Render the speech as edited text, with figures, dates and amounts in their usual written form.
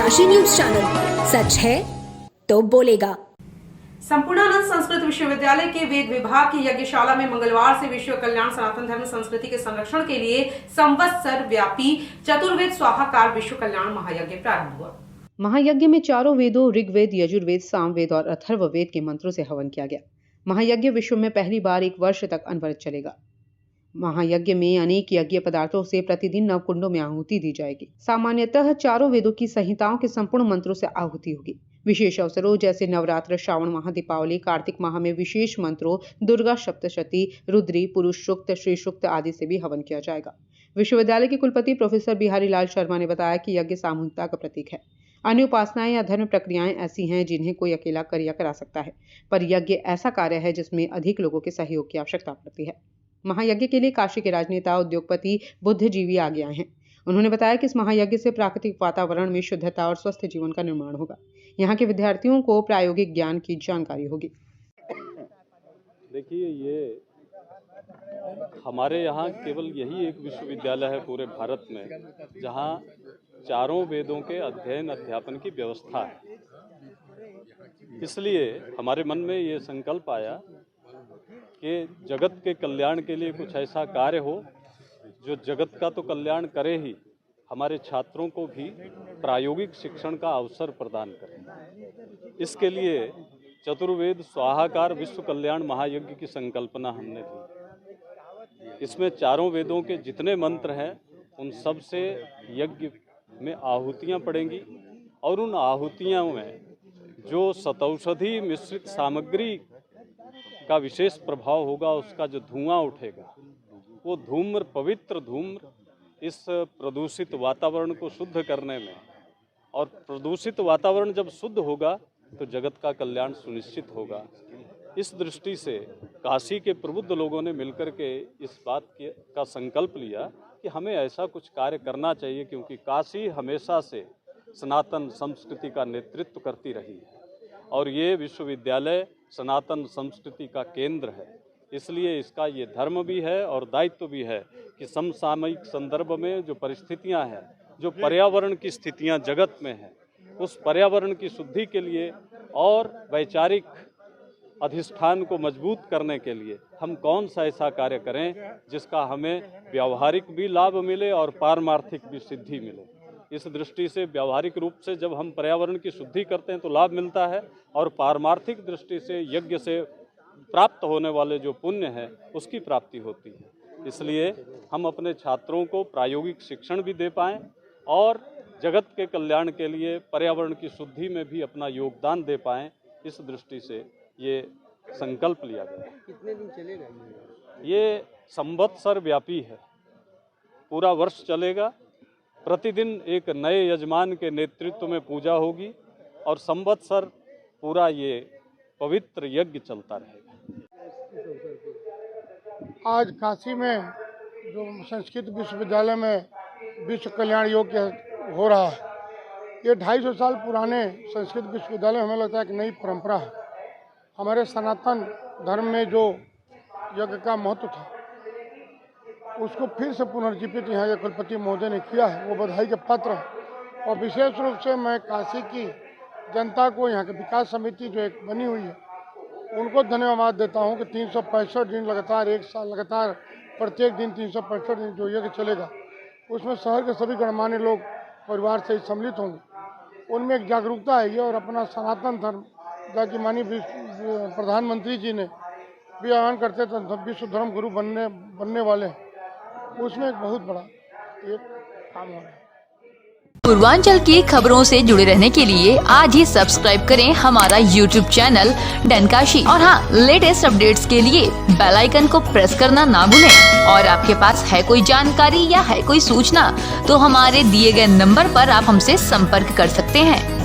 Kashi news channel, सच है तो बोलेगा। संपूर्णानंद संस्कृत विश्वविद्यालय के वेद विभाग की यज्ञशाला में मंगलवार से विश्व कल्याण सनातन धर्म संस्कृति के संरक्षण के लिए संवत्सर व्यापी चतुर्वेद स्वाहाकार विश्व कल्याण महायज्ञ प्रारंभ हुआ। महायज्ञ में चारों वेदों ऋग्वेद, यजुर्वेद, सामवेद और अथर्ववेद के मंत्रों से हवन किया गया। महायज्ञ विश्व में पहली बार 1 वर्ष तक अनवरत चलेगा। महायज्ञ में अनेक यज्ञ पदार्थों से प्रतिदिन नवकुंडों में आहुति दी जाएगी। सामान्यतः चारों वेदों की संहिताओं के संपूर्ण मंत्रों से आहुति होगी। विशेष अवसरों जैसे नवरात्र, श्रावण माह, दीपावली, कार्तिक माह में विशेष मंत्रों, दुर्गा सप्तशती, रुद्री, पुरुष सूक्त, श्री सूक्त आदि से भी हवन किया जाएगा। विश्वविद्यालय के कुलपति प्रोफेसर बिहारी लाल शर्मा ने बताया कि यज्ञ सामूहिकता का प्रतीक है। अन्य उपासनाएं या धर्म प्रक्रियाएं ऐसी हैं जिन्हें कोई अकेला करा सकता है, पर यज्ञ ऐसा कार्य है जिसमें अधिक लोगों के सहयोग की आवश्यकता पड़ती है। महायज्ञ के लिए काशी के राजनेता, उद्योगपति, बुद्धिजीवी आगे आए हैं। उन्होंने बताया कि इस महायज्ञ से प्राकृतिक वातावरण में शुद्धता और स्वस्थ जीवन का निर्माण होगा। यहाँ के विद्यार्थियों को प्रायोगिक ज्ञान की जानकारी होगी। देखिए, ये हमारे यहाँ केवल यही एक विश्वविद्यालय है पूरे भारत में जहाँ चारों वेदों के अध्ययन अध्यापन की व्यवस्था है। इसलिए हमारे मन में ये संकल्प आया कि जगत के कल्याण के लिए कुछ ऐसा कार्य हो जो जगत का तो कल्याण करे ही, हमारे छात्रों को भी प्रायोगिक शिक्षण का अवसर प्रदान करे। इसके लिए चतुर्वेद स्वाहाकार विश्व कल्याण महायज्ञ की संकल्पना हमने दी। इसमें चारों वेदों के जितने मंत्र हैं उन सब से यज्ञ में आहुतियाँ पड़ेंगी और उन आहुतियों में जो शतौषधि मिश्रित सामग्री का विशेष प्रभाव होगा, उसका जो धुआं उठेगा वो धूम्र, पवित्र धूम्र इस प्रदूषित वातावरण को शुद्ध करने में, और प्रदूषित वातावरण जब शुद्ध होगा तो जगत का कल्याण सुनिश्चित होगा। इस दृष्टि से काशी के प्रबुद्ध लोगों ने मिलकर के इस बात का संकल्प लिया कि हमें ऐसा कुछ कार्य करना चाहिए, क्योंकि काशी हमेशा से सनातन संस्कृति का नेतृत्व करती रही है और ये विश्वविद्यालय सनातन संस्कृति का केंद्र है। इसलिए इसका ये धर्म भी है और दायित्व भी है कि समसामयिक संदर्भ में जो परिस्थितियां हैं, जो पर्यावरण की स्थितियां जगत में हैं, उस पर्यावरण की शुद्धि के लिए और वैचारिक अधिष्ठान को मजबूत करने के लिए हम कौन सा ऐसा कार्य करें जिसका हमें व्यावहारिक भी लाभ मिले और पारमार्थिक भी सिद्धि मिले। इस दृष्टि से व्यावहारिक रूप से जब हम पर्यावरण की शुद्धि करते हैं तो लाभ मिलता है, और पारमार्थिक दृष्टि से यज्ञ से प्राप्त होने वाले जो पुण्य है उसकी प्राप्ति होती है। इसलिए हम अपने छात्रों को प्रायोगिक शिक्षण भी दे पाएँ और जगत के कल्याण के लिए पर्यावरण की शुद्धि में भी अपना योगदान दे पाएँ, इस दृष्टि से ये संकल्प लिया गया। कितने दिन चलेगा ये संवत्सर व्यापी है, पूरा वर्ष चलेगा। प्रतिदिन एक नए यजमान के नेतृत्व में पूजा होगी और संवत्सर पूरा ये पवित्र यज्ञ चलता रहेगा। आज काशी में जो संस्कृत विश्वविद्यालय में विश्व कल्याण यज्ञ हो रहा है, ये 250 साल पुराने संस्कृत विश्वविद्यालय हमें लगता है कि नई परंपरा है। हमारे सनातन धर्म में जो यज्ञ का महत्व था उसको फिर से पुनर्जीवित यहाँ के कुलपति महोदय ने किया है, वो बधाई के पात्र है। और विशेष रूप से मैं काशी की जनता को, यहाँ की विकास समिति जो एक बनी हुई है, उनको धन्यवाद देता हूँ कि 365 दिन लगातार, 1 साल लगातार प्रत्येक दिन 365 दिन जो यज्ञ चलेगा उसमें शहर के सभी गणमान्य लोग परिवार से सम्मिलित होंगे। उनमें एक जागरूकता आएगी और अपना सनातन धर्म, जबकि माननीय प्रधानमंत्री जी ने भी आह्वान करते थे विश्व धर्म गुरु बनने वाले हैं, उसमें एक बहुत बड़ा एक काम हो रहा है। पूर्वांचल की खबरों से जुड़े रहने के लिए आज ही सब्सक्राइब करें हमारा YouTube चैनल डनकाशी, और हाँ, लेटेस्ट अपडेट्स के लिए बेल आइकन को प्रेस करना ना भूलें। और आपके पास है कोई जानकारी या है कोई सूचना तो हमारे दिए गए नंबर पर आप हमसे संपर्क कर सकते हैं।